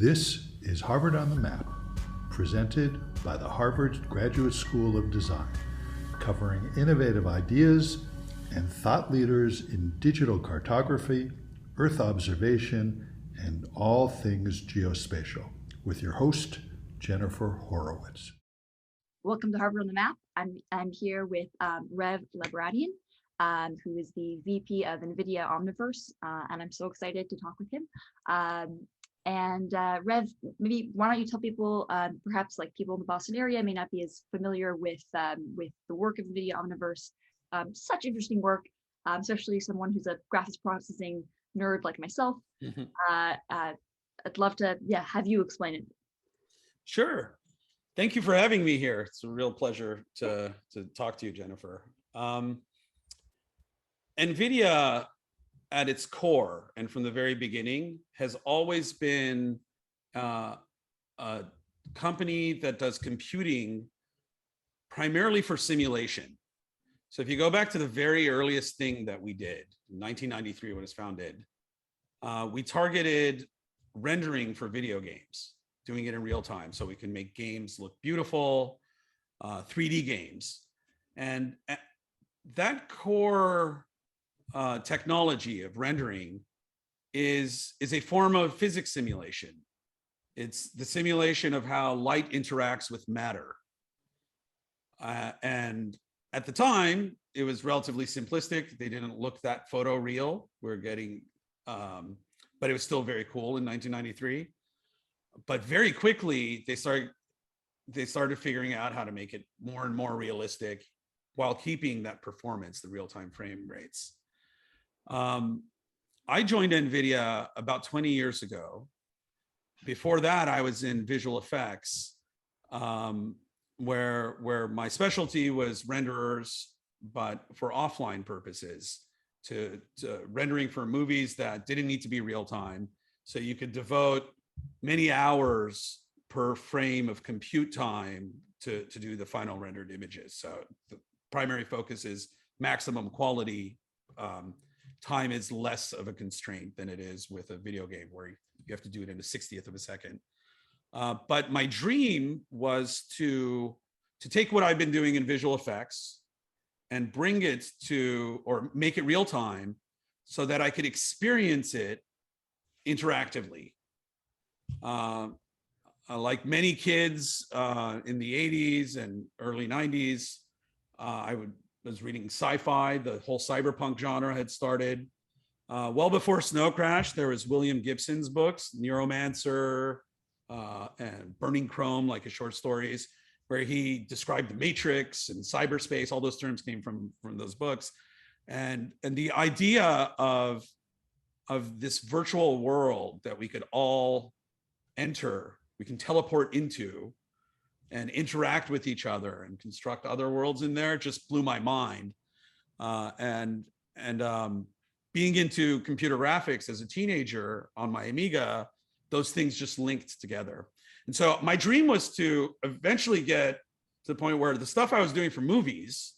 This is Harvard on the Map, presented by the Harvard Graduate School of Design, covering innovative ideas and thought leaders in digital cartography, Earth observation, and all things geospatial, with your host, Jennifer Horowitz. Welcome to Harvard on the Map. I'm here with Rev Lebaredian, who is the VP of Nvidia Omniverse, and I'm so excited to talk with him. Rev, maybe why don't you tell people, perhaps like people in the Boston area may not be as familiar with the work of Nvidia Omniverse. Such interesting work, especially someone who's a graphics processing nerd like myself. Mm-hmm. I'd love to, have you explain it. Sure. Thank you for having me here. It's a real pleasure to talk to you, Jennifer. NVIDIA, at its core and from the very beginning, has always been a company that does computing primarily for simulation. So if you go back to the very earliest thing that we did, in 1993 when it was founded, we targeted rendering for video games, doing it in real time so we can make games look beautiful, 3D games. And that core technology of rendering is a form of physics simulation. It's the simulation of how light interacts with matter. And at the time, it was relatively simplistic. They didn't look that photoreal. We're getting, but it was still very cool in 1993. But very quickly, they started figuring out how to make it more and more realistic while keeping that performance, the real-time frame rates. I joined NVIDIA about 20 years ago. Before that, I was in visual effects, where my specialty was renderers, but for offline purposes, to rendering for movies that didn't need to be real time. So you could devote many hours per frame of compute time to do the final rendered images. So the primary focus is maximum quality. Time is less of a constraint than it is with a video game where you have to do it in a 60th of a second. But my dream was to take what I've been doing in visual effects and bring it to, or make it real time so that I could experience it interactively. Like many kids in the 80s and early 90s, I was reading sci-fi. The whole cyberpunk genre had started. Well before Snow Crash, there was William Gibson's books, Neuromancer and Burning Chrome, like his short stories, where he described the Matrix and cyberspace. All those terms came from those books. And the idea of this virtual world that we could all enter, we can teleport into and interact with each other and construct other worlds in there just blew my mind. Being into computer graphics as a teenager on my Amiga, those things just linked together. And so my dream was to eventually get to the point where the stuff I was doing for movies,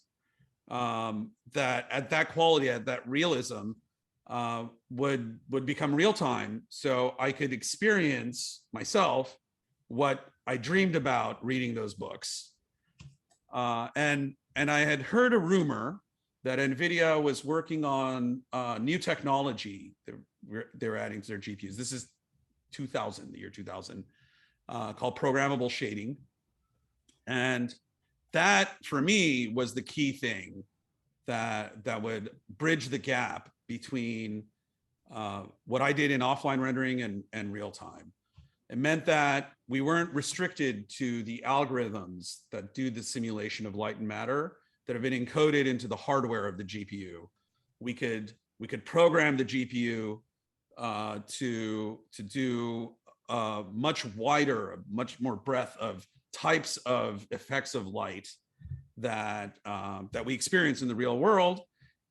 that at that quality, at that realism, would become real time, so I could experience myself what I dreamed about reading those books. And I had heard a rumor that NVIDIA was working on new technology they were adding to their GPUs. This is the year 2000, called programmable shading. And that, for me, was the key thing that would bridge the gap between what I did in offline rendering and real time. It meant that we weren't restricted to the algorithms that do the simulation of light and matter that have been encoded into the hardware of the GPU. We could program the GPU to do much wider, much more breadth of types of effects of light that we experience in the real world,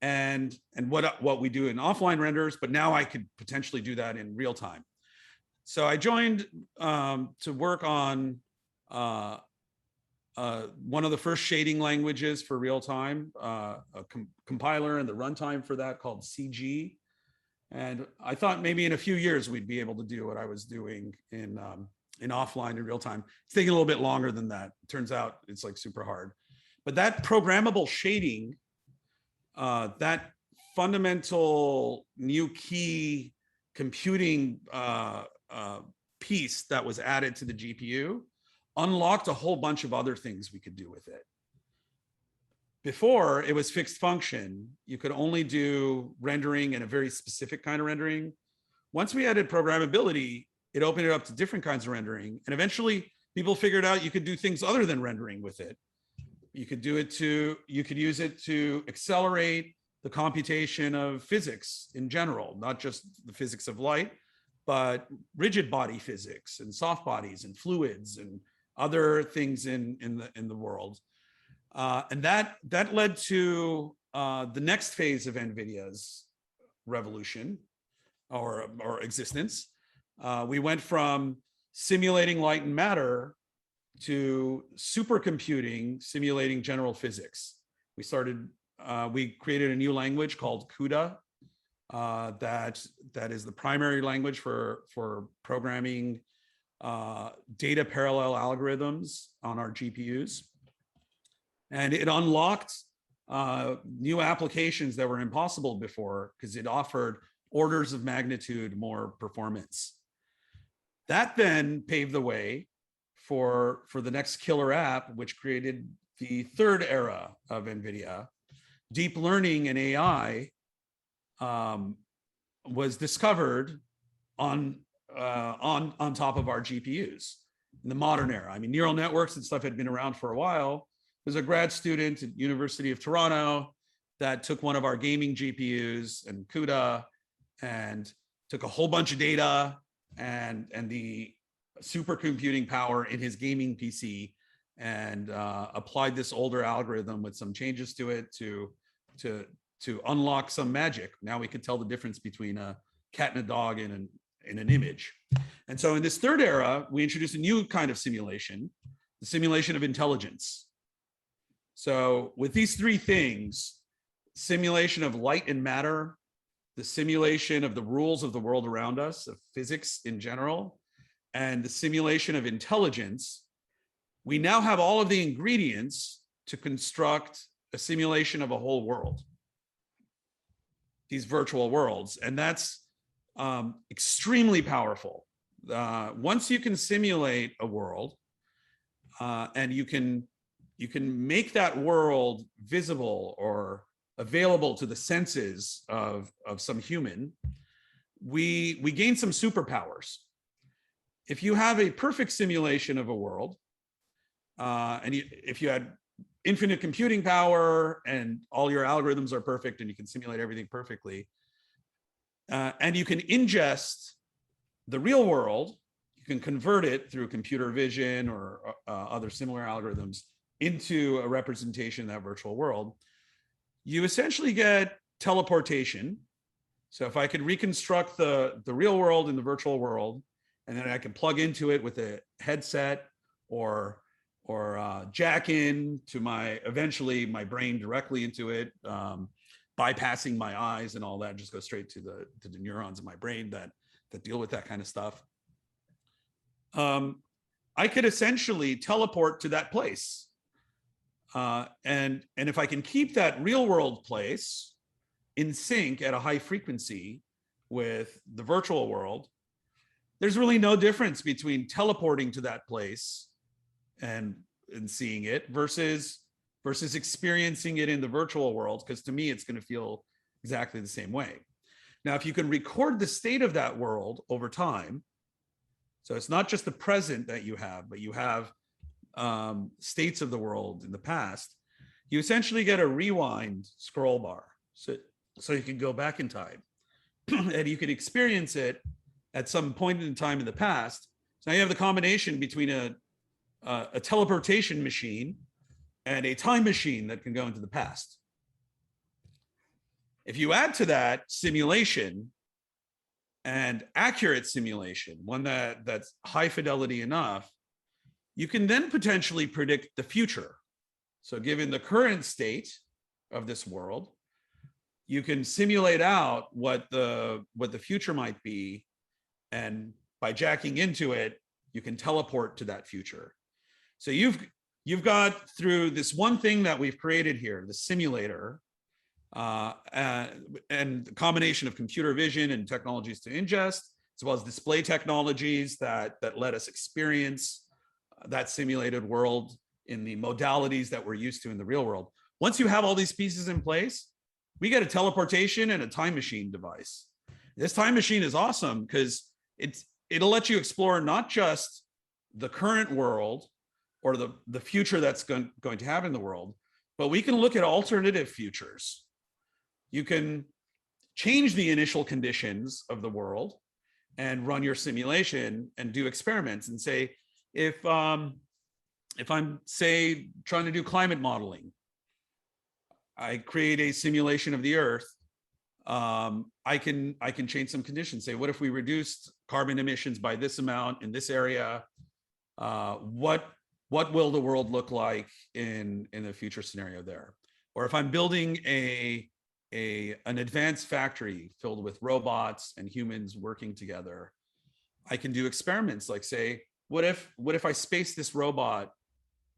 and what we do in offline renders. But now I could potentially do that in real time. So I joined to work on one of the first shading languages for real time, a compiler and the runtime for that called CG. And I thought maybe in a few years we'd be able to do what I was doing in offline in real time. It's taking a little bit longer than that. It turns out it's like super hard. But that programmable shading, that fundamental new key computing piece that was added to the GPU unlocked a whole bunch of other things we could do with it. Before, it was fixed function. You could only do rendering and a very specific kind of rendering. Once we added programmability, it opened it up to different kinds of rendering. And eventually people figured out you could do things other than rendering with it. You could use it to accelerate the computation of physics in general, not just the physics of light, but rigid body physics and soft bodies and fluids and other things in the world. And that led to the next phase of NVIDIA's revolution or existence. We went from simulating light and matter to supercomputing, simulating general physics. We created a new language called CUDA that is the primary language for programming data parallel algorithms on our GPUs. And it unlocked new applications that were impossible before because it offered orders of magnitude more performance. That then paved the way for the next killer app, which created the third era of NVIDIA. Deep learning and AI was discovered on top of our GPUs in the modern era. I mean, neural networks and stuff had been around for a while. There's a grad student at University of Toronto that took one of our gaming GPUs and CUDA and took a whole bunch of data and the supercomputing power in his gaming PC and applied this older algorithm with some changes to it to unlock some magic. Now we could tell the difference between a cat and a dog in an image. And so in this third era, we introduced a new kind of simulation, the simulation of intelligence. So with these three things, simulation of light and matter, the simulation of the rules of the world around us, of physics in general, and the simulation of intelligence, we now have all of the ingredients to construct a simulation of a whole world, these virtual worlds. And that's extremely powerful. Once you can simulate a world and you can make that world visible or available to the senses of some human, we gain some superpowers. If you have a perfect simulation of a world, if you had infinite computing power and all your algorithms are perfect and you can simulate everything perfectly, and you can ingest the real world, you can convert it through computer vision or other similar algorithms into a representation of that virtual world, you essentially get teleportation. So if I could reconstruct the real world in the virtual world, and then I can plug into it with a headset or jack in to eventually my brain directly into it, bypassing my eyes and all that, just go straight to the neurons in my brain that deal with that kind of stuff. I could essentially teleport to that place. And if I can keep that real world place in sync at a high frequency with the virtual world, there's really no difference between teleporting to that place and seeing it versus experiencing it in the virtual world, because to me, it's going to feel exactly the same way. Now, if you can record the state of that world over time, so it's not just the present that you have, but you have states of the world in the past, you essentially get a rewind scroll bar. So you can go back in time and you can experience it at some point in time in the past. So now you have the combination between a teleportation machine and a time machine that can go into the past. If you add to that simulation and accurate simulation, one that's high fidelity enough, you can then potentially predict the future. So given the current state of this world, you can simulate out what the future might be, and by jacking into it, you can teleport to that future. So you've got, through this one thing that we've created here, the simulator, and the combination of computer vision and technologies to ingest, as well as display technologies that let us experience that simulated world in the modalities that we're used to in the real world. Once you have all these pieces in place, we get a teleportation and a time machine device. This time machine is awesome because it'll let you explore not just the current world or the future that's going to happen in the world, but we can look at alternative futures. You can change the initial conditions of the world and run your simulation and do experiments and say, if I'm, say, trying to do climate modeling, I create a simulation of the Earth. I can change some conditions. Say, what if we reduced carbon emissions by this amount in this area? What will the world look like in the future scenario there? Or if I'm building an advanced factory filled with robots and humans working together, I can do experiments like, say, what if I space this robot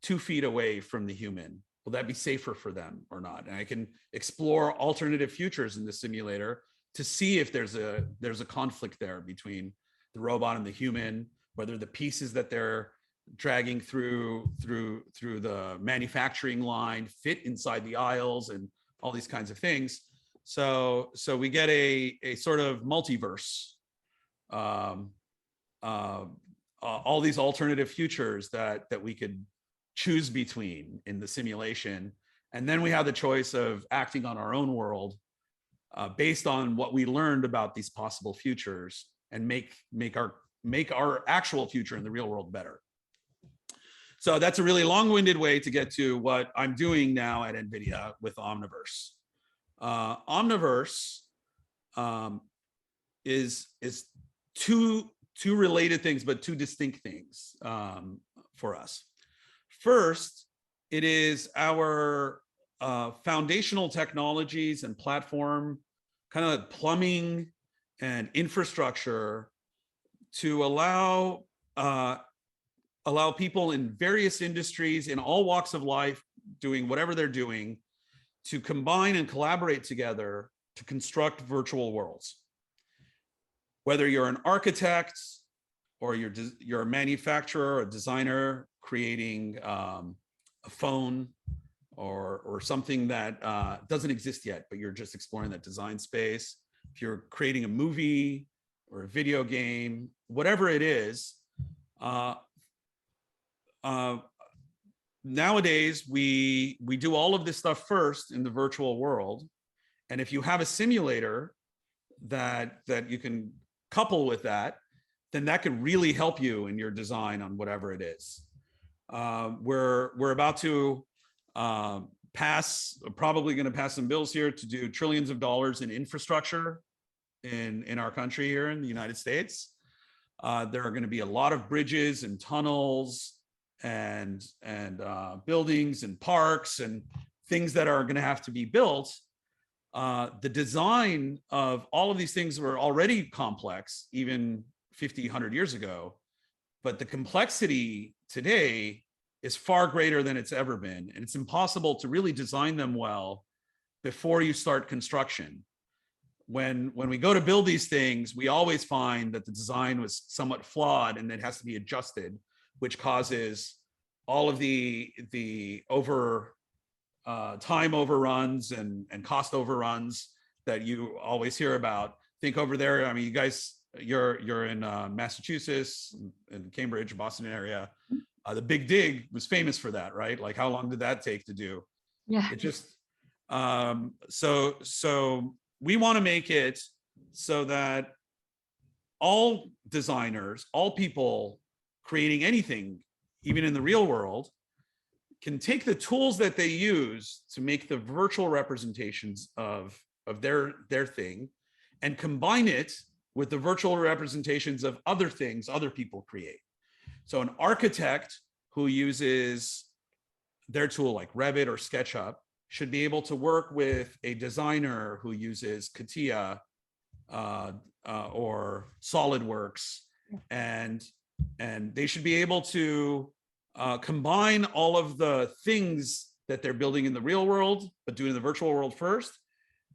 2 feet away from the human? Will that be safer for them or not? And I can explore alternative futures in the simulator to see if there's a conflict there between the robot and the human, whether the pieces that they're dragging through the manufacturing line fit inside the aisles and all these kinds of things. So we get a sort of multiverse, all these alternative futures that we could choose between in the simulation. And then we have the choice of acting on our own world based on what we learned about these possible futures, and make our actual future in the real world better. So that's a really long-winded way to get to what I'm doing now at NVIDIA with Omniverse. Omniverse is two related things, but two distinct things for us. First, it is our foundational technologies and platform, kind of plumbing and infrastructure, to allow people in various industries in all walks of life, doing whatever they're doing, to combine and collaborate together to construct virtual worlds. Whether you're an architect or you're a manufacturer or a designer creating a phone or something that doesn't exist yet, but you're just exploring that design space. If you're creating a movie or a video game, whatever it is, nowadays we do all of this stuff first in the virtual world. And if you have a simulator that you can couple with that, then that could really help you in your design on whatever it is. We're about to probably going to pass some bills here to do trillions of dollars in infrastructure in our country here in the United States. There are going to be a lot of bridges and tunnels and buildings and parks and things that are going to have to be built. The design of all of these things were already complex, even 50, 100 years ago, but the complexity today is far greater than it's ever been. And it's impossible to really design them well before you start construction. When we go to build these things, we always find that the design was somewhat flawed and it has to be adjusted, which causes all of the time overruns and cost overruns that you always hear about. Think over there. I mean, you guys, you're in Massachusetts and Cambridge, Boston area. The Big Dig was famous for that, right? Like, how long did that take to do? Yeah. It just so we want to make it so that all designers, all people creating anything, even in the real world, can take the tools that they use to make the virtual representations of their thing and combine it with the virtual representations of other things other people create. So an architect who uses their tool like Revit or SketchUp should be able to work with a designer who uses CATIA or SolidWorks, and they should be able to combine all of the things that they're building in the real world, but do it in the virtual world first,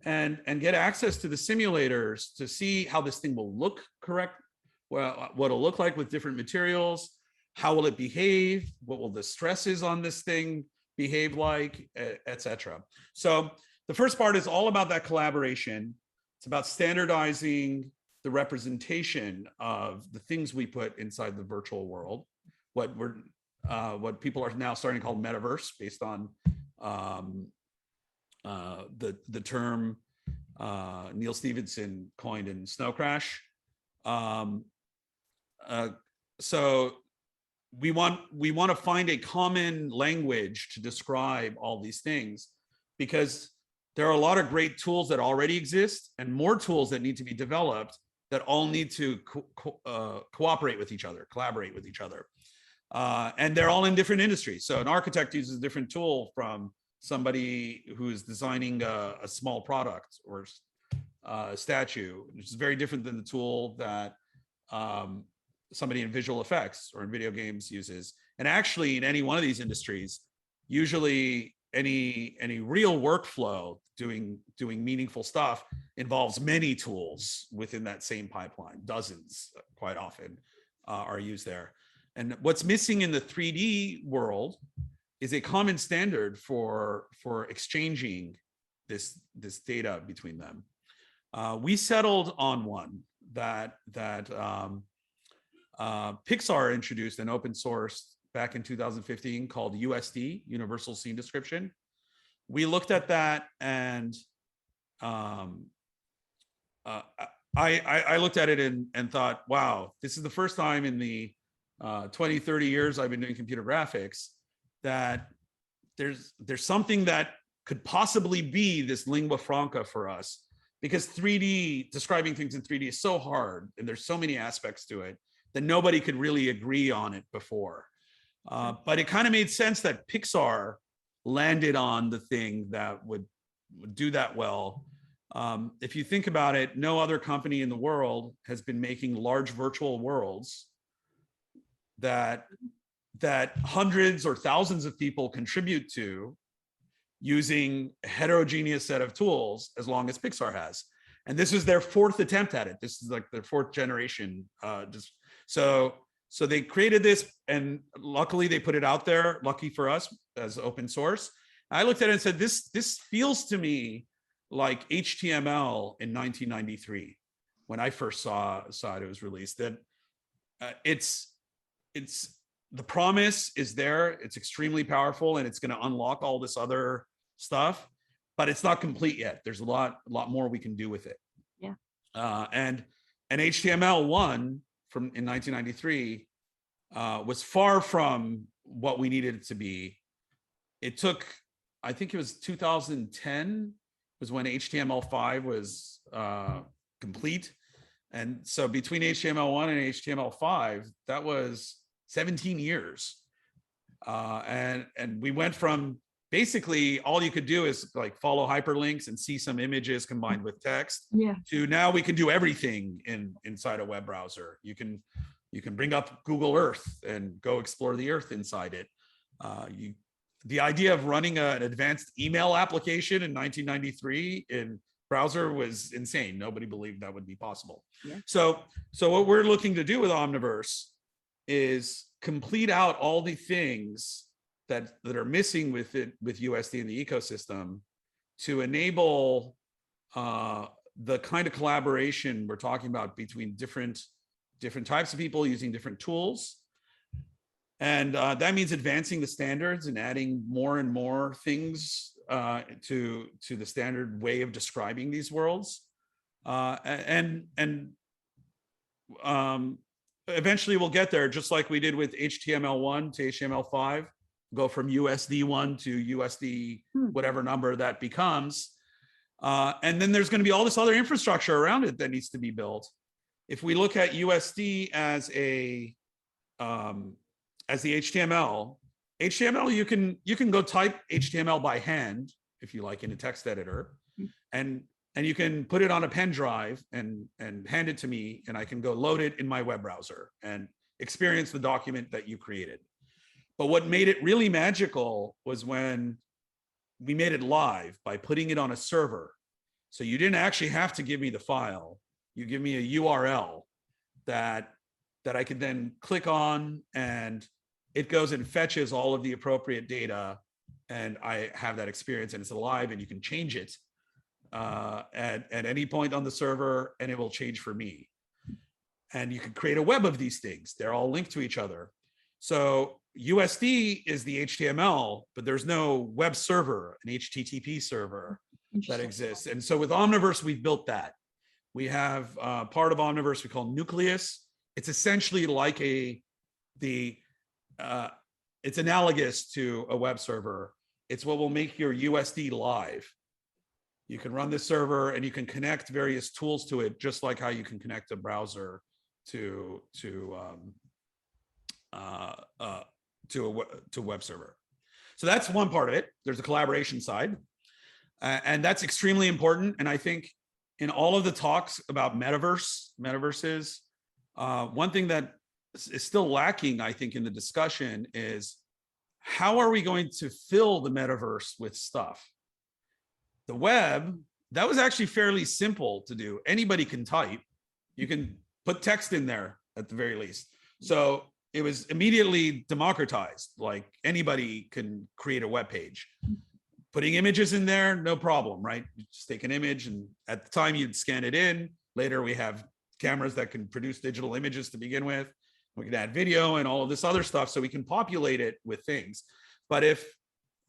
and get access to the simulators to see how this thing will look correct, well, what it'll look like with different materials, how will it behave, what will the stresses on this thing behave like, etc. So the first part is all about that collaboration. It's about standardizing the representation of the things we put inside the virtual world, what people are now starting to call metaverse, based on the term Neil Stephenson coined in Snow Crash. So we want to find a common language to describe all these things, because there are a lot of great tools that already exist and more tools that need to be developed that all need to cooperate with each other, collaborate with each other. And they're all in different industries. So an architect uses a different tool from somebody who's designing a small product or a statue, which is very different than the tool that somebody in visual effects or in video games uses. And actually, in any one of these industries, usually any real workflow doing meaningful stuff involves many tools within that same pipeline. Dozens quite often are used there. And what's missing in the 3D world is a common standard for exchanging this data between them. We settled on one that Pixar introduced and open sourced back in 2015 called USD, Universal Scene Description. We looked at that, and I looked at it and thought, wow, this is the first time in the 20, 30 years I've been doing computer graphics that there's something that could possibly be this lingua franca for us, because 3D, describing things in 3D is so hard, and there's so many aspects to it that nobody could really agree on it before. But it kind of made sense that Pixar landed on the thing that would do that well. If you think about it, no other company in the world has been making large virtual worlds that hundreds or thousands of people contribute to using a heterogeneous set of tools as long as Pixar has. And this is their fourth attempt at it. This is like their fourth generation. So they created this, and luckily they put it out there, lucky for us, as open source. I looked at it and said, this feels to me like HTML in 1993, when I first saw it was released. That it's the promise is there, it's extremely powerful, and it's going to unlock all this other stuff, but it's not complete yet. There's a lot more we can do with it. Yeah. And HTML1 in 1993 was far from what we needed it to be. It took, I think it was 2010 was when HTML5 was complete. And so between HTML1 and HTML5, that was 17 years. And we went from basically all you could do is like follow hyperlinks and see some images combined with text, to now we can do everything inside a web browser. You can bring up Google Earth and go explore the Earth inside it. The idea of running an advanced email application in 1993 in browser was insane. Nobody believed that would be possible. Yeah. So what we're looking to do with Omniverse is complete out all the things that are missing with USD in the ecosystem to enable the kind of collaboration we're talking about between different types of people using different tools. And that means advancing the standards and adding more and more things to the standard way of describing these worlds. Eventually we'll get there, just like we did with HTML1 to HTML5, go from USD1 to USD whatever number that becomes. And then there's going to be all this other infrastructure around it that needs to be built. If we look at USD as the HTML, you can go type HTML by hand if you like, in a text editor, and you can put it on a pen drive and hand it to me, and I can go load it in my web browser and experience the document that you created. But what made it really magical was when we made it live by putting it on a server. So you didn't actually have to give me the file. You give me a URL that I could then click on, and it goes and fetches all of the appropriate data, and I have that experience, and it's alive, and you can change it at any point on the server, and it will change for me. And you can create a web of these things. They're all linked to each other. So USD is the HTML, but there's no web server, an HTTP server that exists. And so with Omniverse, we've built that. We have part of Omniverse we call Nucleus. It's essentially like it's analogous to a web server. It's what will make your USD live. You can run this server and you can connect various tools to it, just like how you can connect a browser to a web server. So that's one part of it. There's a collaboration side, and that's extremely important. And I think in all of the talks about metaverses, one thing that is still lacking, I think, in the discussion is how are we going to fill the metaverse with stuff? The web, that was actually fairly simple to do. Anybody can type. You can put text in there at the very least. So it was immediately democratized. Like anybody can create a web page. Putting images in there, no problem, right? You just take an image, and at the time you'd scan it in. Later we have cameras that can produce digital images to begin with. We can add video and all of this other stuff, so we can populate it with things. But if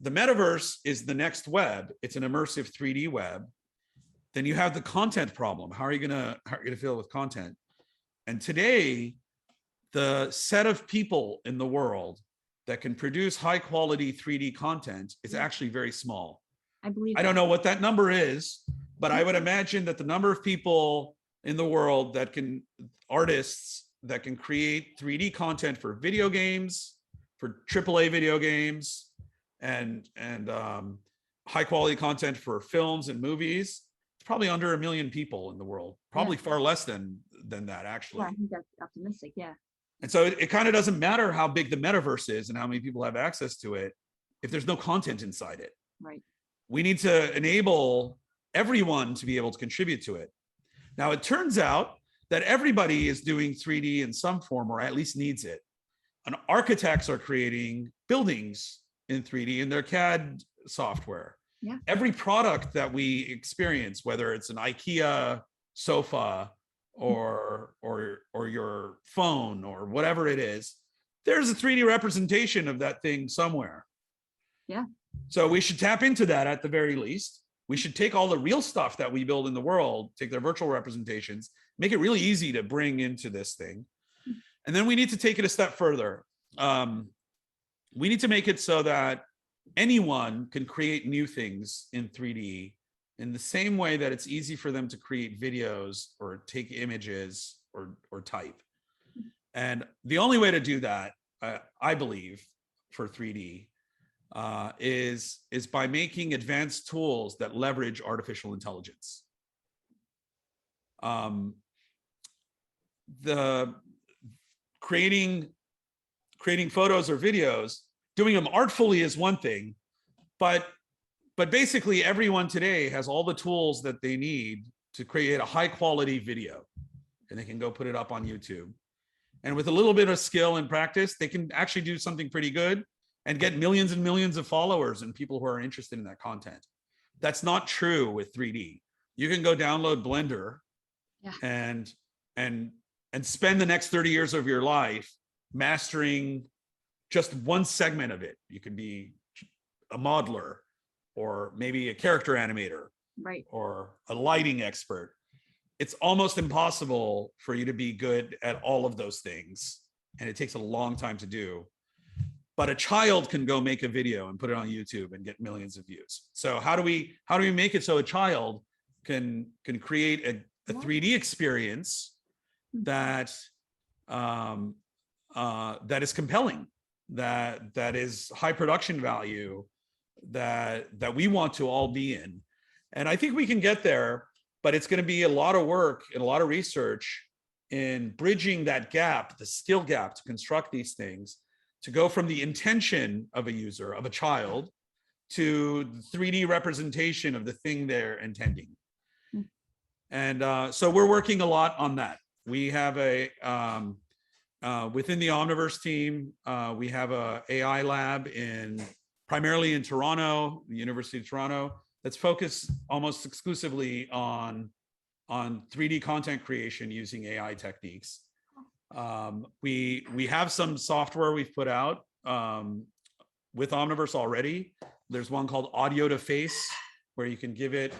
the metaverse is the next web, it's an immersive 3D web, then you have the content problem. How are you gonna fill it with content? And today, the set of people in the world that can produce high quality 3D content is actually very small. I don't know what that number is, but I would imagine that the number of people in the world artists that can create 3D content for video games, for AAA video games, and high quality content for films and movies, it's probably under 1 million people in the world, probably far less than that, actually. Yeah, I think that's optimistic, yeah. And so it kind of doesn't matter how big the metaverse is and how many people have access to it if there's no content inside it. Right. We need to enable everyone to be able to contribute to it. Now, it turns out that everybody is doing 3D in some form, or at least needs it. And architects are creating buildings in 3D in their CAD software. Yeah. Every product that we experience, whether it's an IKEA sofa or your phone or whatever it is, there's a 3D representation of that thing somewhere. Yeah. So we should tap into that at the very least. We should take all the real stuff that we build in the world, take their virtual representations, make it really easy to bring into this thing. And then we need to take it a step further. We need to make it so that anyone can create new things in 3D in the same way that it's easy for them to create videos or take images or type. And the only way to do that, I believe, for 3D is by making advanced tools that leverage artificial intelligence. The creating photos or videos, doing them artfully is one thing, but basically everyone today has all the tools that they need to create a high quality video, and they can go put it up on YouTube. And with a little bit of skill and practice, they can actually do something pretty good and get millions and millions of followers and people who are interested in that content. That's not true with 3D. You can go download Blender and spend the next 30 years of your life mastering just one segment of it. You could be a modeler, or maybe a character animator, right, or a lighting expert. It's almost impossible for you to be good at all of those things, and it takes a long time to do. But a child can go make a video and put it on YouTube and get millions of views. So how do we make it so a child can create a 3D experience that that is compelling, that is high production value, that we want to all be in. And I think we can get there, but it's going to be a lot of work and a lot of research in bridging that gap, the skill gap, to construct these things, to go from the intention of a user, of a child, to the 3D representation of the thing they're intending. And so we're working a lot on that. We have a, within the Omniverse team, we have a AI lab primarily in Toronto, the University of Toronto, that's focused almost exclusively on 3D content creation using AI techniques. We have some software we've put out with Omniverse already. There's one called Audio to Face, where you can give it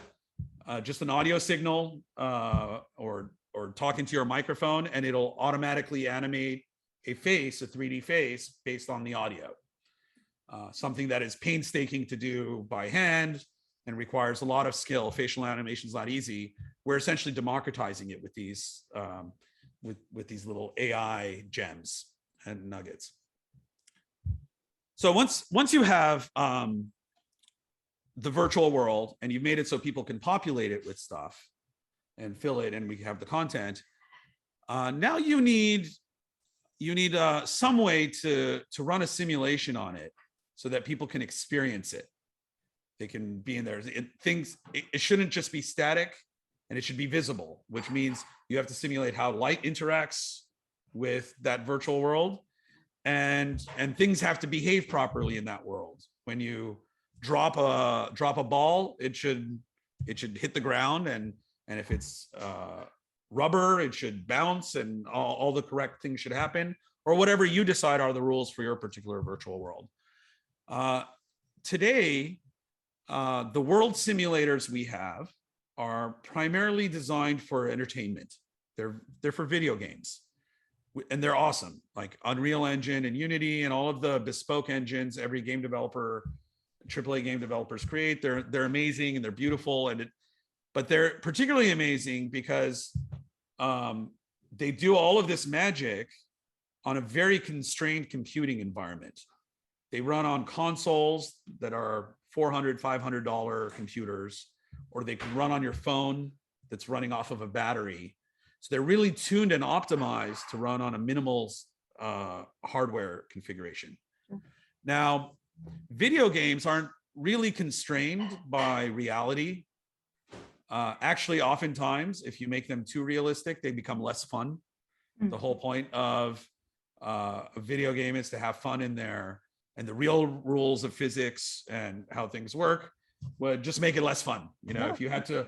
just an audio signal or talk into your microphone, and it'll automatically animate a face, a 3D face, based on the audio. Something that is painstaking to do by hand and requires a lot of skill. Facial animation is not easy. We're essentially democratizing it with these little AI gems and nuggets. So once you have the virtual world and you've made it so people can populate it with stuff and fill it, and we have the content, now you need some way to run a simulation on it so that people can experience it. They can be in there. It shouldn't just be static, and it should be visible, which means you have to simulate how light interacts with that virtual world, and things have to behave properly in that world. When you drop a ball, it should hit the ground, and if it's rubber, it should bounce, and all the correct things should happen, or whatever you decide are the rules for your particular virtual world. Today, the world simulators we have are primarily designed for entertainment. They're for video games, and they're awesome, like Unreal Engine and Unity and all of the bespoke engines every game developer, AAA game developers create. They're amazing and they're beautiful, but they're particularly amazing because they do all of this magic on a very constrained computing environment. They run on consoles that are $400, $500 computers, or they can run on your phone that's running off of a battery. So they're really tuned and optimized to run on a minimal hardware configuration. Now, video games aren't really constrained by reality. Actually, oftentimes, if you make them too realistic, they become less fun. The whole point of a video game is to have fun in there, and the real rules of physics and how things work would just make it less fun. You know, if you had to,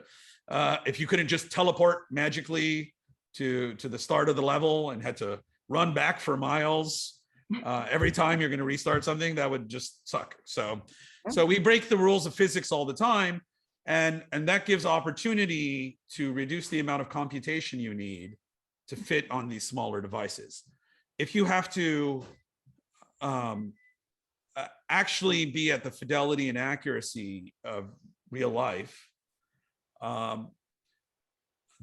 if you couldn't just teleport magically to the start of the level and had to run back for miles every time you're going to restart something, that would just suck. So we break the rules of physics all the time, and that gives opportunity to reduce the amount of computation you need to fit on these smaller devices. If you have to actually be at the fidelity and accuracy of real life,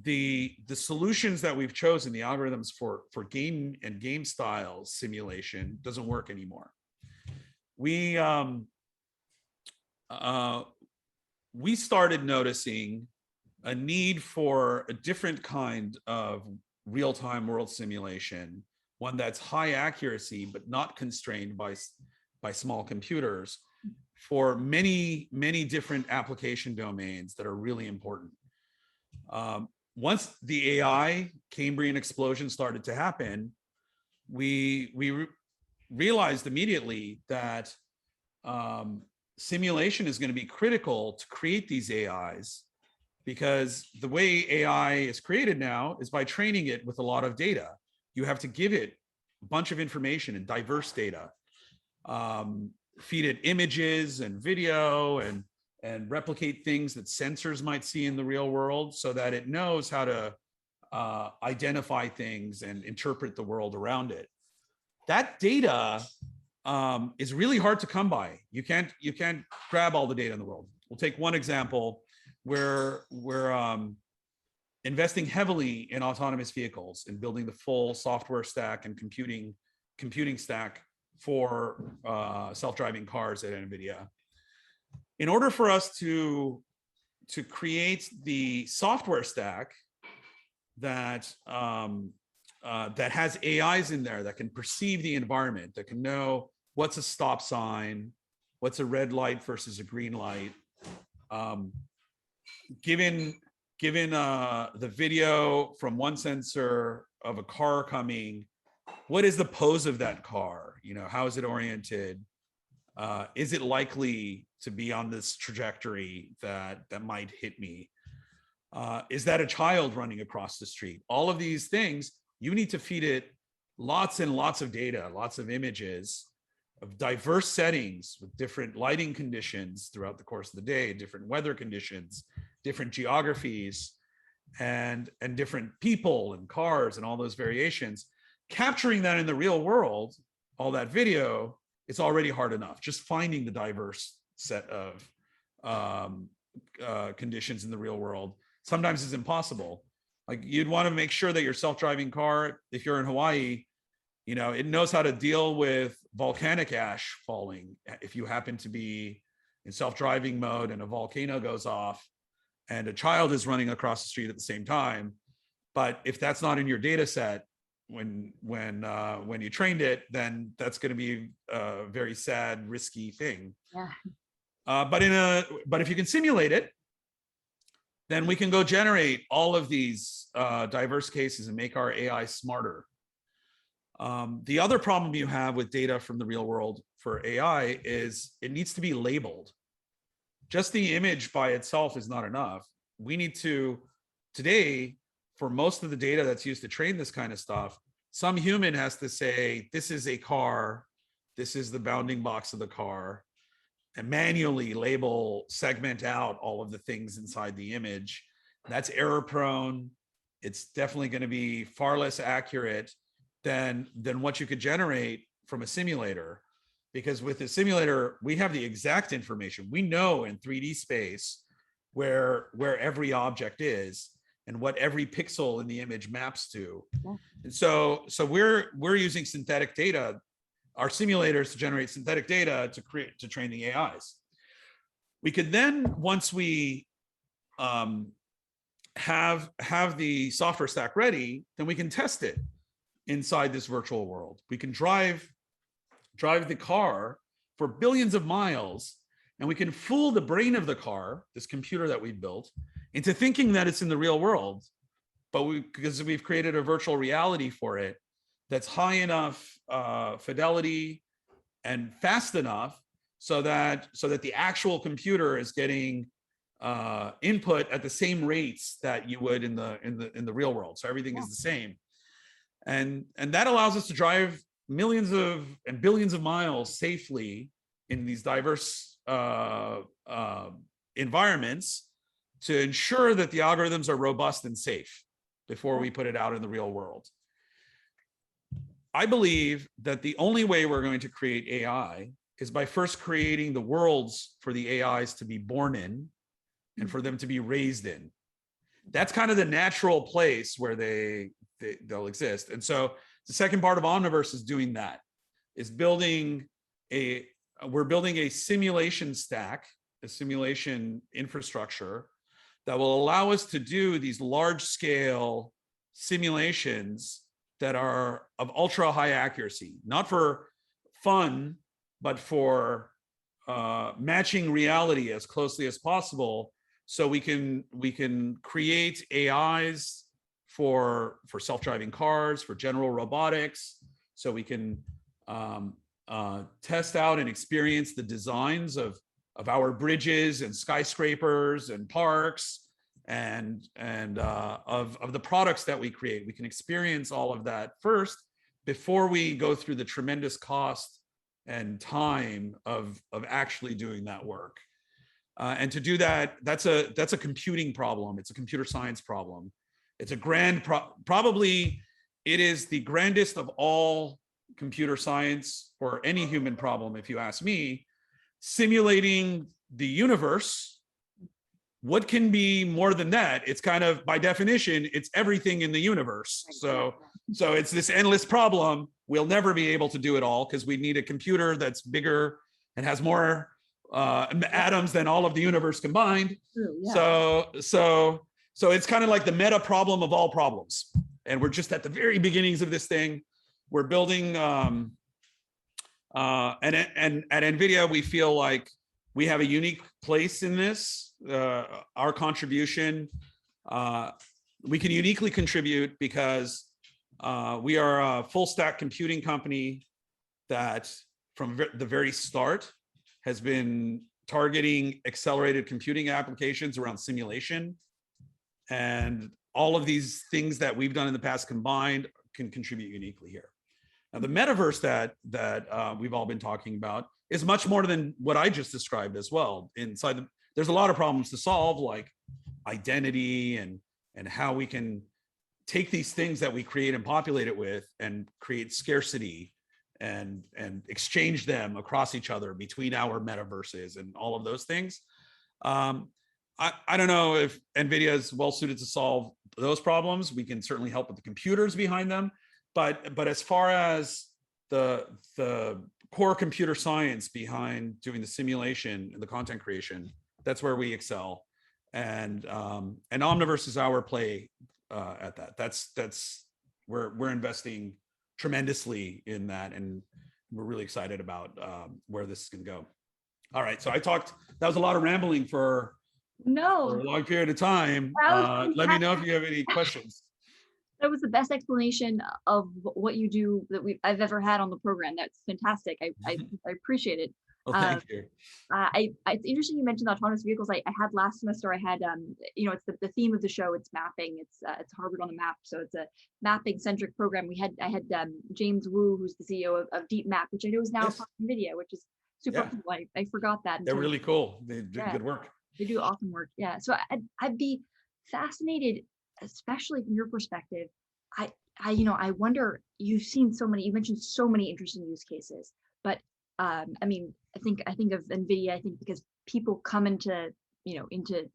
the solutions that we've chosen, the algorithms for game and game style simulation, doesn't work anymore. We started noticing a need for a different kind of real-time world simulation, one that's high accuracy but not constrained by small computers, for many different application domains that are really important. Once the AI Cambrian explosion started to happen, we realized immediately that simulation is going to be critical to create these AIs, because the way AI is created now is by training it with a lot of data. You have to give it a bunch of information and diverse data, feed it images and video, and replicate things that sensors might see in the real world, so that it knows how to identify things and interpret the world around it. That data is really hard to come by. You can't grab all the data in the world. We'll take one example where we're investing heavily in autonomous vehicles and building the full software stack and computing stack for self-driving cars at Nvidia. in order for us to create the software stack that that has AIs in there that can perceive the environment, that can know what's a stop sign, what's a red light versus a green light. Given the video from one sensor of a car coming, what is the pose of that car? You know, how is it oriented? Is it likely to be on this trajectory that might hit me? Is that a child running across the street? All of these things, you need to feed it lots and lots of data, lots of images of diverse settings with different lighting conditions throughout the course of the day, different weather conditions, different geographies, and different people and cars and all those variations. Capturing that in the real world, all that video, it's already hard enough. Just finding the diverse set of conditions in the real world sometimes is impossible. Like, you'd want to make sure that your self-driving car, if you're in Hawaii, you know, it knows how to deal with volcanic ash falling. If you happen to be in self-driving mode and a volcano goes off and a child is running across the street at the same time, but if that's not in your data set when you trained it, then that's going to be a very sad, risky thing. Yeah. But if you can simulate it, then we can go generate all of these diverse cases and make our AI smarter. The other problem you have with data from the real world for AI is it needs to be labeled. Just the image by itself is not enough. We need to, today, for most of the data that's used to train this kind of stuff, some human has to say, this is a car, this is the bounding box of the car, and manually label, segment out all of the things inside the image. That's error prone. It's definitely going to be far less accurate than what you could generate from a simulator. Because with a simulator, we have the exact information. We know in 3D space where every object is and what every pixel in the image maps to. Yeah. And so we're using synthetic data, our simulators, to generate synthetic data to train the AIs. We could then, once we have the software stack ready, then we can test it inside this virtual world. We can drive the car for billions of miles, and we can fool the brain of the car, this computer that we built, into thinking that it's in the real world. But because we've created a virtual reality for it that's high enough fidelity and fast enough so that the actual computer is getting input at the same rates that you would in the real world. So everything is the same. And that allows us to drive millions and billions of miles safely in these diverse environments to ensure that the algorithms are robust and safe before we put it out in the real world. I believe that the only way we're going to create AI is by first creating the worlds for the AIs to be born in and for them to be raised in. That's kind of the natural place where they'll exist. And so the second part of Omniverse is doing that, is we're building a simulation stack, a simulation infrastructure that will allow us to do these large scale simulations that are of ultra high accuracy, not for fun, but for matching reality as closely as possible. So we can create AIs for self-driving cars, for general robotics. So we can test out and experience the designs of our bridges and skyscrapers and parks and of the products that we create. We can experience all of that first before we go through the tremendous cost and time of actually doing that work. And to do that, that's a computing problem. It's a computer science problem. It's a probably it is the grandest of all computer science or any human problem, if you ask me. Simulating the universe, what can be more than that? It's kind of, by definition, it's everything in the universe. So it's this endless problem. We'll never be able to do it all because we need a computer that's bigger and has more atoms than all of the universe combined. True, yeah. So it's kind of like the meta problem of all problems. And we're just at the very beginnings of this thing. We're building, and at NVIDIA, we feel like we have a unique place in this. Our contribution, we can uniquely contribute because we are a full stack computing company that from the very start has been targeting accelerated computing applications around simulation. And all of these things that we've done in the past combined can contribute uniquely here. Now, the metaverse that we've all been talking about is much more than what I just described as well. There's a lot of problems to solve, like identity and how we can take these things that we create and populate it with and create scarcity and exchange them across each other between our metaverses and all of those things. I don't know if NVIDIA is well suited to solve those problems. We can certainly help with the computers behind them, but as far as the core computer science behind doing the simulation and the content creation, that's where we excel. And Omniverse is our play at that. That's we're investing tremendously in that, and we're really excited about where this is going to go. All right, so that was a lot of rambling for a long period of time. Let me know if you have any questions. That was the best explanation of what you do that I've ever had on the program. That's fantastic. I appreciate it. Well, thank you. It's interesting you mentioned autonomous vehicles. I had last semester, I had, it's the theme of the show, it's mapping. It's Harvard on the map. So it's a mapping centric program. I had James Wu, who's the CEO of DeepMap, which I know is now part of NVIDIA, which is super cool. I forgot that. They're really cool. They do good work. They do awesome work. Yeah. So I'd be fascinated, especially from your perspective. I wonder, you mentioned so many interesting use cases, but I think of NVIDIA, I think because people come into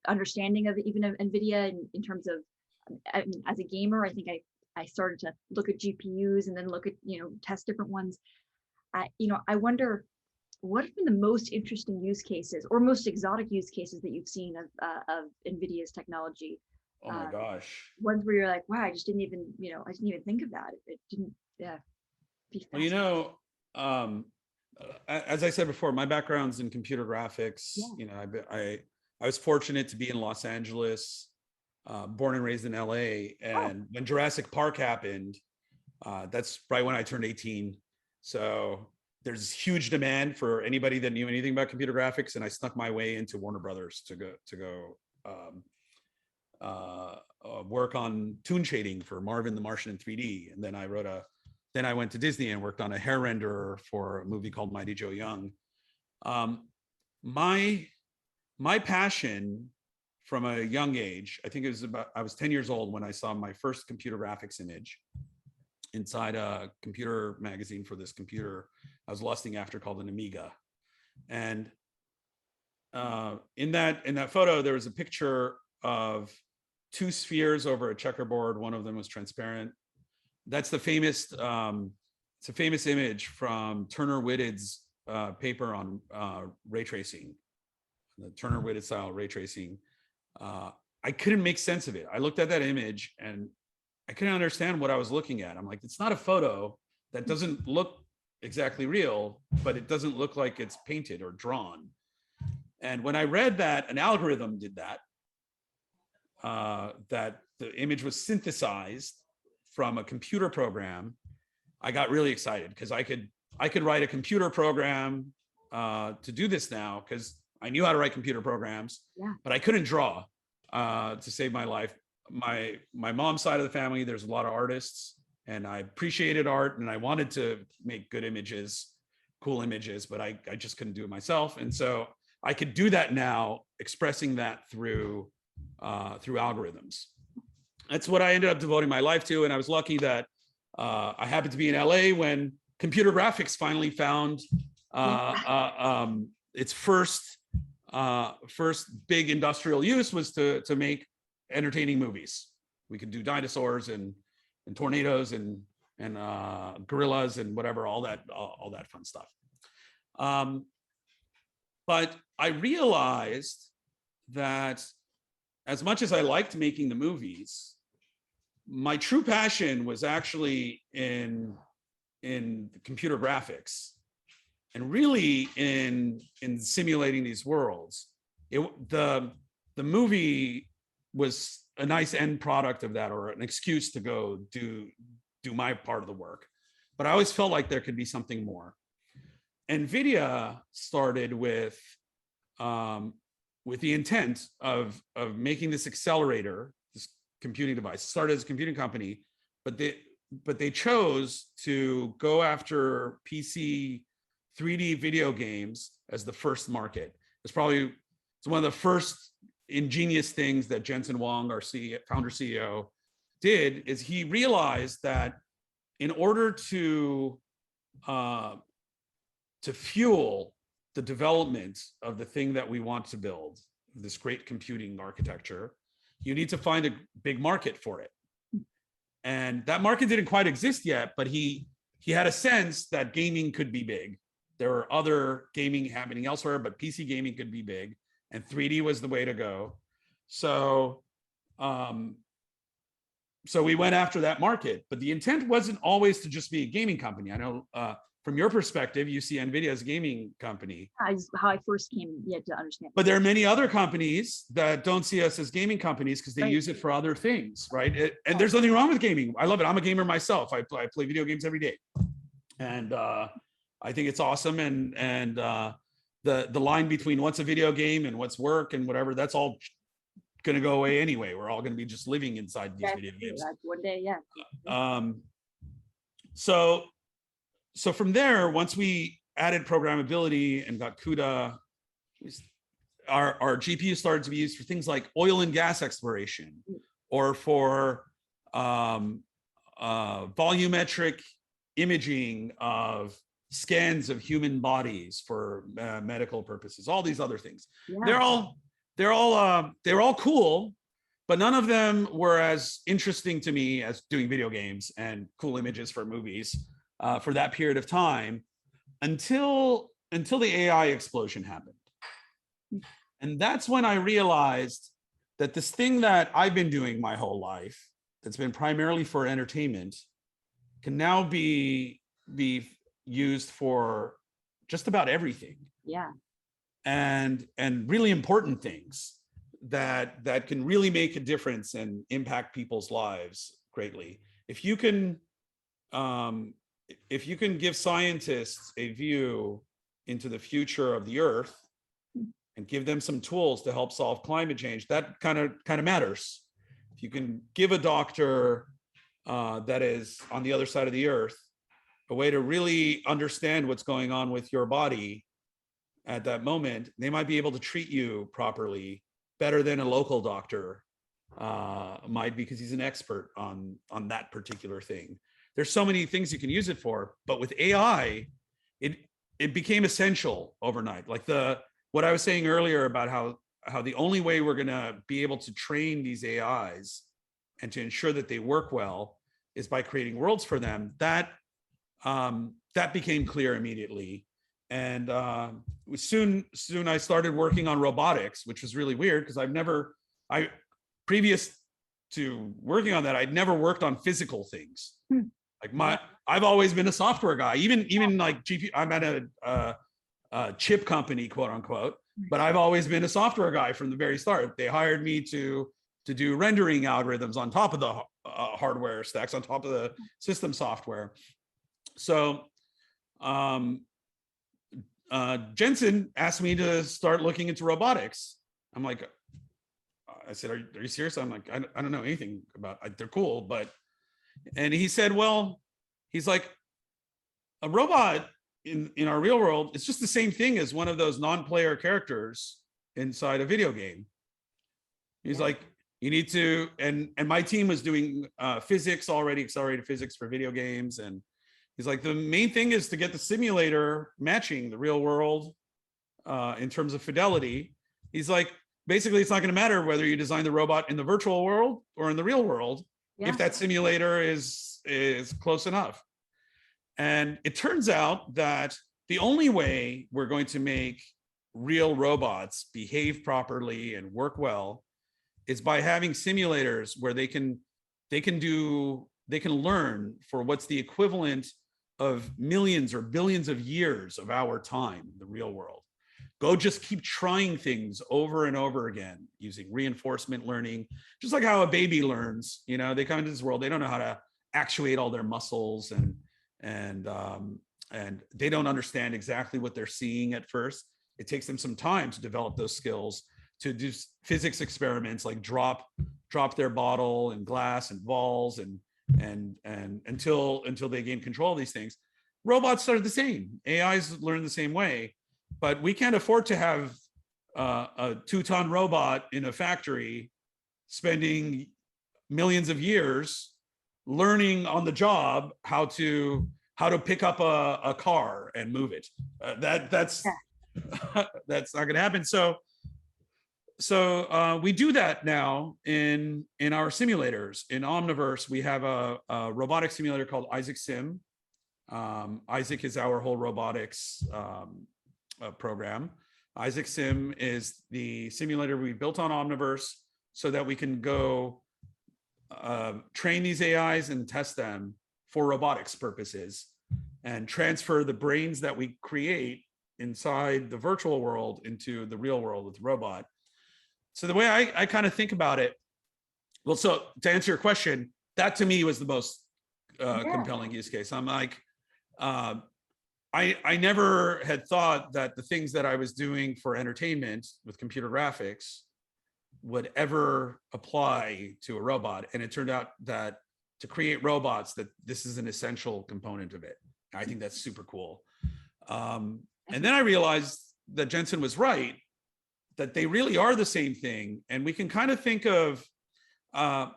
understanding of NVIDIA in terms of, as a gamer, I think I started to look at GPUs and then look at, test different ones. I wonder, what have been the most interesting use cases or most exotic use cases that you've seen of NVIDIA's technology? Oh my gosh. Ones where you're like, wow, I didn't even think of that. It didn't, be well, as I said before, my background's in computer graphics. Yeah. I was fortunate to be in Los Angeles, born and raised in LA. And when Jurassic Park happened, that's right when I turned 18. So there's huge demand for anybody that knew anything about computer graphics. And I snuck my way into Warner Brothers to go work on toon shading for Marvin the Martian in 3D. And then then I went to Disney and worked on a hair renderer for a movie called Mighty Joe Young. My passion from a young age, I think I was 10 years old when I saw my first computer graphics image inside a computer magazine for this computer I was lusting after called an Amiga. And in that photo, there was a picture of two spheres over a checkerboard. One of them was transparent. That's it's a famous image from Turner Whitted's paper on ray tracing, the Turner Whitted style ray tracing. I couldn't make sense of it. I looked at that image and I couldn't understand what I was looking at. I'm like, it's not a photo. That doesn't look exactly real, but it doesn't look like it's painted or drawn. And when I read that an algorithm did that, that the image was synthesized from a computer program, I got really excited because I could write a computer program to do this now, because I knew how to write computer programs, but I couldn't draw to save my life. My mom's side of the family, there's a lot of artists, and I appreciated art and I wanted to make good images, cool images, but I just couldn't do it myself. And so I could do that now, expressing that through algorithms. That's what I ended up devoting my life to. And I was lucky that I happened to be in LA when computer graphics finally found its first big industrial use was to make entertaining movies. We could do dinosaurs and tornadoes and gorillas and whatever, all that fun stuff. But I realized that as much as I liked making the movies, my true passion was actually in computer graphics and really in simulating these worlds. The movie was a nice end product of that, or an excuse to go do my part of the work. But I always felt like there could be something more. Nvidia started with the intent of making this accelerator, this computing device. It started as a computing company, but they chose to go after PC 3D video games as the first market. It's one of the first ingenious things that Jensen Huang, our founder CEO, did, is he realized that in order to fuel the development of the thing that we want to build, this great computing architecture, you need to find a big market for it. And that market didn't quite exist yet, but he had a sense that gaming could be big. There were other gaming happening elsewhere, but PC gaming could be big, and 3D was the way to go. So we went after that market, but the intent wasn't always to just be a gaming company. I know from your perspective, you see Nvidia as a gaming company. How I first came to understand. But there are many other companies that don't see us as gaming companies because they use it for other things, right? And there's nothing wrong with gaming. I love it. I'm a gamer myself. I play video games every day, and I think it's awesome. And the line between what's a video game and what's work and whatever, that's all going to go away anyway. We're all going to be just living inside these video games. One day, yeah. So from there, once we added programmability and got CUDA, our GPU started to be used for things like oil and gas exploration, or for volumetric imaging of scans of human bodies for medical purposes, all these other things. Yeah. They're all cool, but none of them were as interesting to me as doing video games and cool images for movies for that period of time, until the AI explosion happened. And that's when I realized that this thing that I've been doing my whole life, that's been primarily for entertainment, can now be used for just about everything. Yeah. And really important things that can really make a difference and impact people's lives greatly. If you can give scientists a view into the future of the Earth and give them some tools to help solve climate change, that kind of matters. If you can give a doctor that is on the other side of the Earth a way to really understand what's going on with your body at that moment, they might be able to treat you properly, better than a local doctor might, because he's an expert on that particular thing. There's so many things you can use it for, but with AI, it became essential overnight. Like what I was saying earlier about how the only way we're gonna be able to train these AIs and to ensure that they work well is by creating worlds for them. That became clear immediately. And soon I started working on robotics, which was really weird because previous to working on that, I'd never worked on physical things. Like I've always been a software guy, even like GPU. I'm at a chip company, quote unquote, but I've always been a software guy from the very start. They hired me to do rendering algorithms on top of the hardware stacks, on top of the system software. So Jensen asked me to start looking into robotics. I'm like, I said, are you serious? I'm like, I don't know anything about, they're cool, but, and he said, well, he's like, a robot in our real world, it's just the same thing as one of those non-player characters inside a video game. He's like, you need to, and my team was doing physics already, accelerated physics for video games. And he's like, the main thing is to get the simulator matching the real world in terms of fidelity. He's like, basically, it's not going to matter whether you design the robot in the virtual world or in the real world, if that simulator is close enough. And it turns out that the only way we're going to make real robots behave properly and work well is by having simulators where they can learn for what's the equivalent of millions or billions of years of our time, the real world. Go just keep trying things over and over again using reinforcement learning, just like how a baby learns. You know, they come into this world, they don't know how to actuate all their muscles, and they don't understand exactly what they're seeing at first. It takes them some time to develop those skills, to do physics experiments like drop their bottle and glass and balls and until they gain control of these things. Robots are the same. AIs learn the same way, but we can't afford to have a 2-ton robot in a factory spending millions of years learning on the job how to pick up a car and move it. That's that's not going to happen. So we do that now in our simulators. In Omniverse, we have a robotic simulator called Isaac Sim. Isaac is our whole robotics program. Isaac Sim is the simulator we built on Omniverse so that we can go train these AIs and test them for robotics purposes and transfer the brains that we create inside the virtual world into the real world with the robot. So the way I kind of think about it, well, so to answer your question, that to me was the most compelling use case. I'm like, I never had thought that the things that I was doing for entertainment with computer graphics would ever apply to a robot. And it turned out that to create robots, that this is an essential component of it. I think that's super cool. And then I realized that Jensen was right, that they really are the same thing. And we can kind of think of, I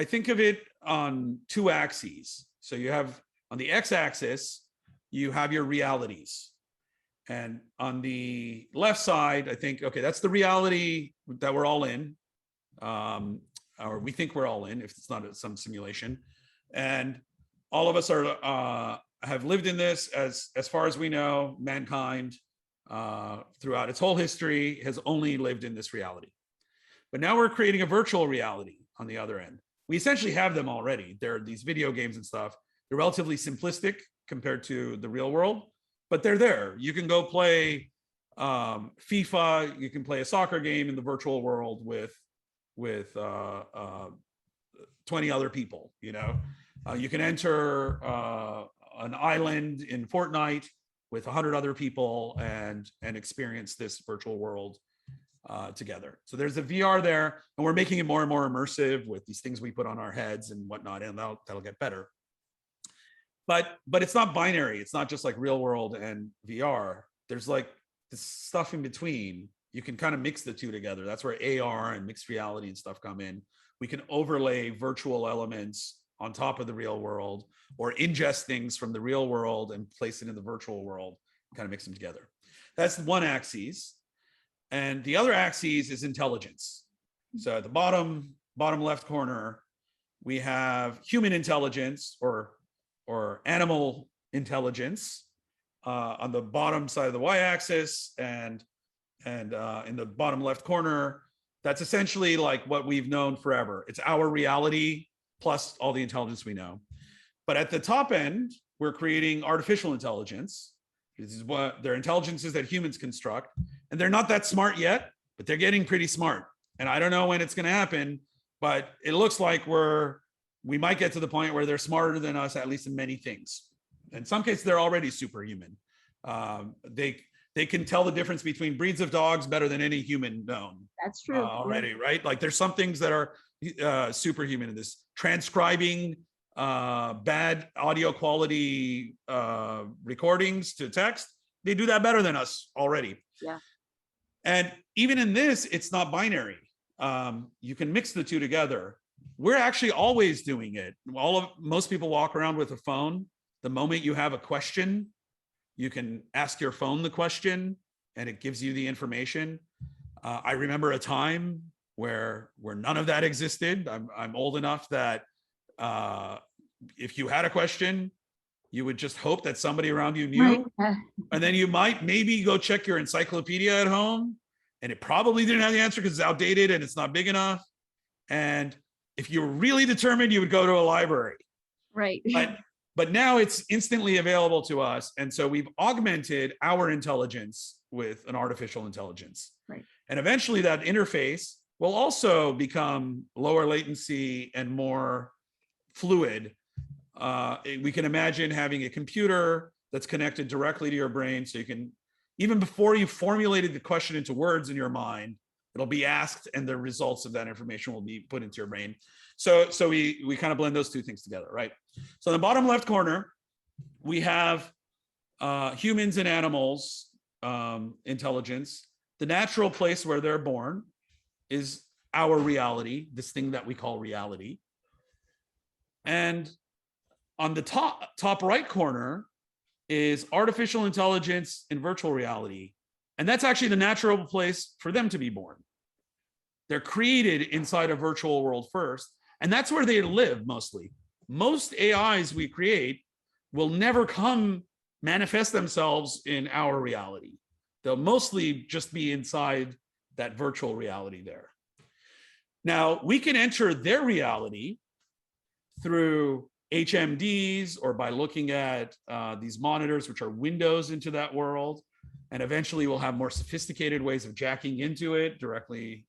think of it on 2 axes. So you have on the x-axis, you have your realities. And on the left side, I think, okay, that's the reality that we're all in, or we think we're all in, if it's not some simulation. And all of us are have lived in this as far as we know. Mankind throughout its whole history has only lived in this reality. But now we're creating a virtual reality on the other end. We essentially have them already. There are these video games and stuff. They're relatively simplistic compared to the real world, but they're there. You can go play FIFA. You can play a soccer game in the virtual world with 20 other people. You know, you can enter an island in Fortnite with 100 other people and experience this virtual world together. So there's a VR there, and we're making it more and more immersive with these things we put on our heads and whatnot, and that'll get better. But it's not binary. It's not just like real world and VR. There's like this stuff in between. You can kind of mix the two together. That's where AR and mixed reality and stuff come in. We can overlay virtual elements on top of the real world, or ingest things from the real world and place it in the virtual world, kind of mix them together. That's one axis. And the other axis is intelligence. So at the bottom left corner, we have human intelligence or animal intelligence on the bottom side of the y-axis, and in the bottom left corner, that's essentially like what we've known forever. It's our reality plus all the intelligence we know. But at the top end, we're creating artificial intelligence. This is what their intelligences that humans construct, and they're not that smart yet, but they're getting pretty smart. And I don't know when it's going to happen, but it looks like we might get to the point where they're smarter than us, at least in many things. In some cases, they're already superhuman. They can tell the difference between breeds of dogs better than any human known. That's true. Already, right? Like there's some things that are superhuman in this. Transcribing bad audio quality recordings to text, they do that better than us already. Yeah. And even in this, it's not binary. You can mix the two together. We're actually always doing it. Most people walk around with a phone. The moment you have a question, you can ask your phone the question and it gives you the information. I remember a time where none of that existed. I'm old enough that if you had a question, you would just hope that somebody around you knew. Right. And then you might maybe go check your encyclopedia at home, and it probably didn't have the answer because it's outdated and it's not big enough. And if you were really determined, you would go to a library. Right. But now it's instantly available to us. And so we've augmented our intelligence with an artificial intelligence. Right. And eventually that interface will also become lower latency and more fluid. We can imagine having a computer that's connected directly to your brain. So you can, even before you formulated the question into words in your mind, it'll be asked and the results of that information will be put into your brain. So we kind of blend those two things together, right? So in the bottom left corner, we have humans and animals intelligence. The natural place where they're born is our reality, this thing that we call reality. And on the top right corner is artificial intelligence in virtual reality. And that's actually the natural place for them to be born. They're created inside a virtual world first, and that's where they live mostly. Most AIs we create will never manifest themselves in our reality. They'll mostly just be inside that virtual reality there. Now, we can enter their reality through HMDs or by looking at these monitors, which are windows into that world. And eventually we'll have more sophisticated ways of jacking into it directly,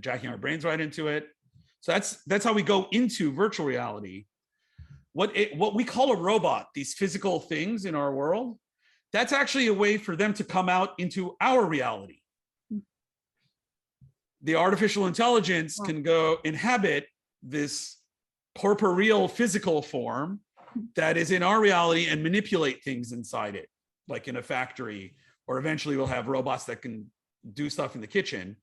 jacking our brains right into it. So that's how we go into virtual reality. What we call a robot, these physical things in our world, that's actually a way for them to come out into our reality. The artificial intelligence can go inhabit this corporeal physical form that is in our reality and manipulate things inside it, like in a factory, or eventually we'll have robots that can do stuff in the kitchen.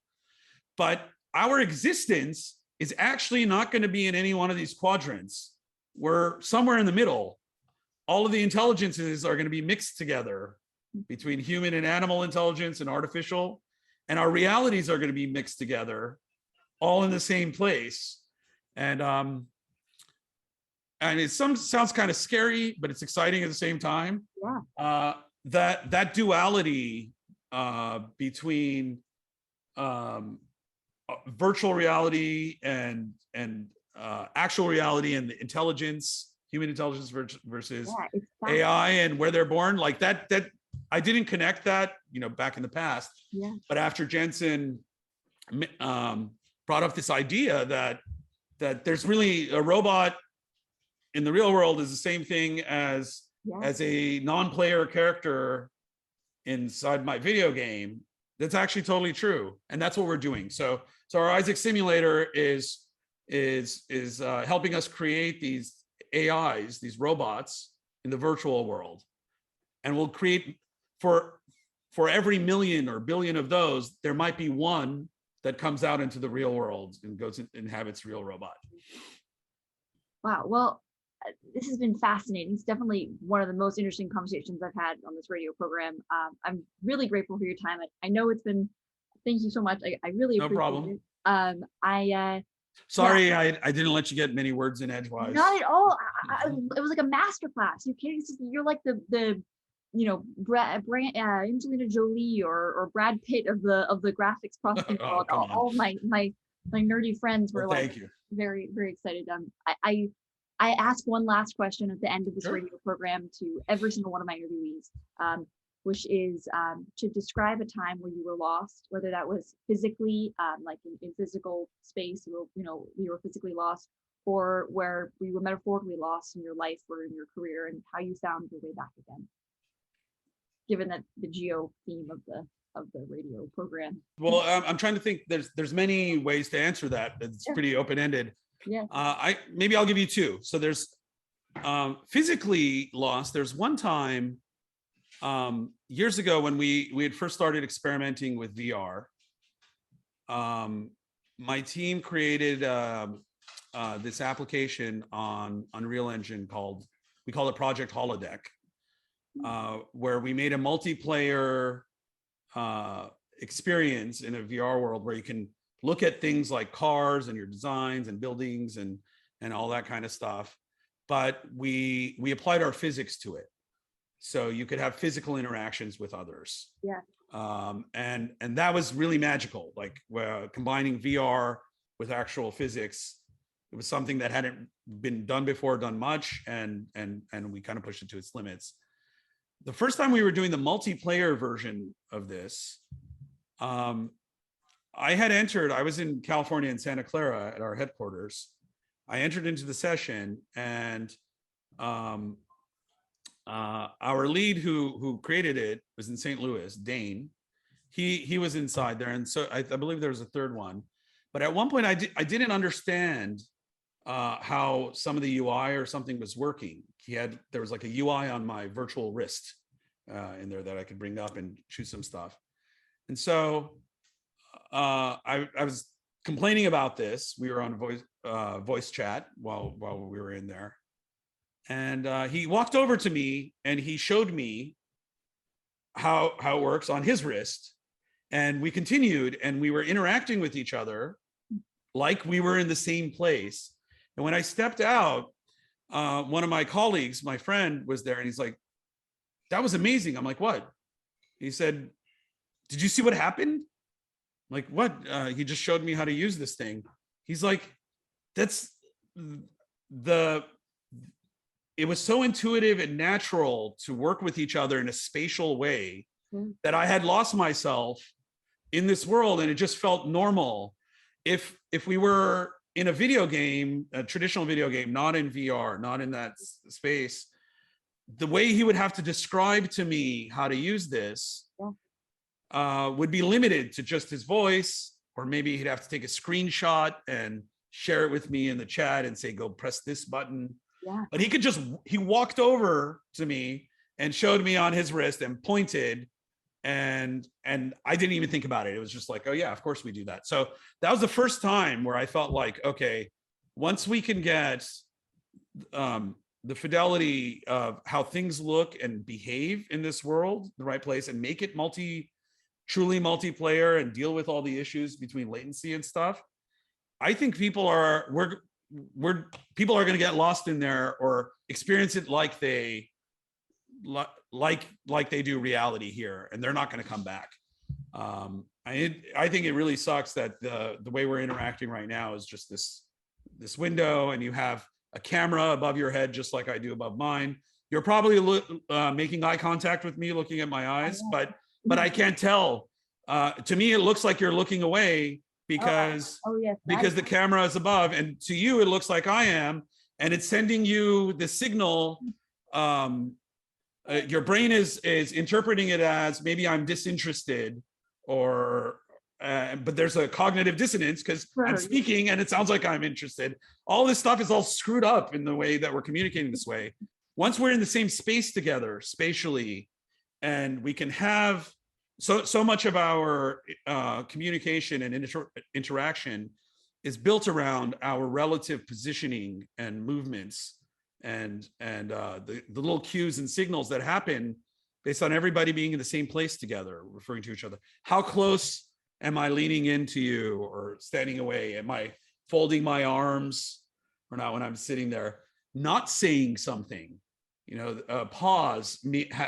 But our existence is actually not going to be in any one of these quadrants. We're somewhere in the middle. All of the intelligences are going to be mixed together between human and animal intelligence and artificial, and our realities are going to be mixed together, all in the same place. And it sounds kind of scary, but it's exciting at the same time. Yeah. That duality between virtual reality and actual reality and the intelligence, human intelligence versus AI and where they're born, like that I didn't connect that, back in the past. Yeah. But after Jensen brought up this idea that there's really a robot in the real world is the same thing as a non-player character inside my video game, that's actually totally true. And that's what we're doing. So our Isaac simulator is helping us create these AIs, these robots in the virtual world. And we'll create for every million or billion of those, there might be one that comes out into the real world and goes and inhabits real robot. Wow. Well, this has been fascinating. It's definitely one of the most interesting conversations I've had on this radio program. I'm really grateful for your time. I know it's been, thank you so much. I really appreciate problem. it. Sorry, I didn't let you get many words in edgewise. Not at all. It was like a masterclass. You're like the Angelina Jolie or Brad Pitt of the graphics processing world. All my nerdy friends were thank you. Very, very excited. I ask one last question at the end of this radio program to every single one of my interviewees, which is to describe a time where you were lost, whether that was physically, like in physical space, you were physically lost, or where you were metaphorically lost in your life or in your career, and how you found your way back again, given that the geo theme of the radio program. Well, I'm trying to think. There's many ways to answer that. It's pretty open-ended. Yeah. Maybe I'll give you two. So there's physically lost. There's one time years ago when we had first started experimenting with VR. My team created this application on Unreal Engine we call it Project Holodeck, where we made a multiplayer experience in a VR world where you can look at things like cars and your designs and buildings and all that kind of stuff. but we applied our physics to it. So you could have physical interactions with others. Yeah. And that was really magical, like combining VR with actual physics. It was something that hadn't been done before, done much, and we kind of pushed it to its limits. The first time we were doing the multiplayer version of this, I was in California in Santa Clara at our headquarters. I entered into the session, and our lead who created it was in St. Louis, Dane. He was inside there, and so I believe there was a third one. But at one point, I didn't understand how some of the UI or something was working. There was like a UI on my virtual wrist in there that I could bring up and choose some stuff. And so I was complaining about this. We were on voice chat while we were in there. And he walked over to me and he showed me how it works on his wrist. And we continued, and we were interacting with each other like we were in the same place. And when I stepped out, one of my colleagues, my friend, was there, and he's like, "That was amazing." I'm like, "What?" He said, "Did you see what happened?" I'm like, "What?" He just showed me how to use this thing. He's like, it was so intuitive and natural to work with each other in a spatial way that I had lost myself in this world, and it just felt normal. If we were in a video game, a traditional video game, not in VR, not in that space, the way he would have to describe to me how to use this would be limited to just his voice, or maybe he'd have to take a screenshot and share it with me in the chat and say, "Go press this button." Yeah. But he walked over to me and showed me on his wrist and pointed, and I didn't even think about it. It was just like, "Oh yeah, of course we do that." So that was the first time where I felt like, okay, once we can get the fidelity of how things look and behave in this world, the right place, and make it truly multiplayer and deal with all the issues between latency and stuff, I think people are going to get lost in there or experience it like they do reality here, and they're not going to come back. I think it really sucks that the way we're interacting right now is just this window, and you have a camera above your head just like I do above mine. You're probably making eye contact with me, looking at my eyes, but I can't tell. To me, it looks like you're looking away because the camera is above, and to you it looks like I am, and it's sending you the signal. Your brain is interpreting it as maybe I'm disinterested, or but there's a cognitive dissonance because I'm speaking and it sounds like I'm interested. All this stuff is all screwed up in the way that we're communicating this way. Once we're in the same space together spatially, and we can have so much of our communication and interaction is built around our relative positioning and movements and the little cues and signals that happen based on everybody being in the same place together, referring to each other. How close am I leaning into you or standing away? Am I folding my arms or not when I'm sitting there? Not saying something, pause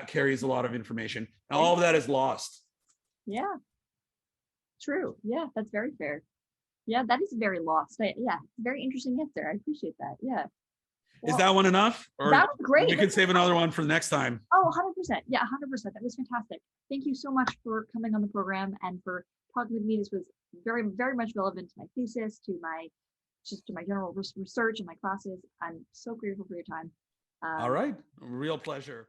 carries a lot of information. And all of that is lost. Yeah, true. Yeah, that's very fair. Yeah, that is very lost. Very interesting answer. I appreciate that. Yeah. Is that one enough? Or that was great. We could save another one for the next time. Oh, 100%. Yeah, 100%. That was fantastic. Thank you so much for coming on the program and for talking with me. This was very, very much relevant to my thesis, to my general research and my classes. I'm so grateful for your time. All right. Real pleasure.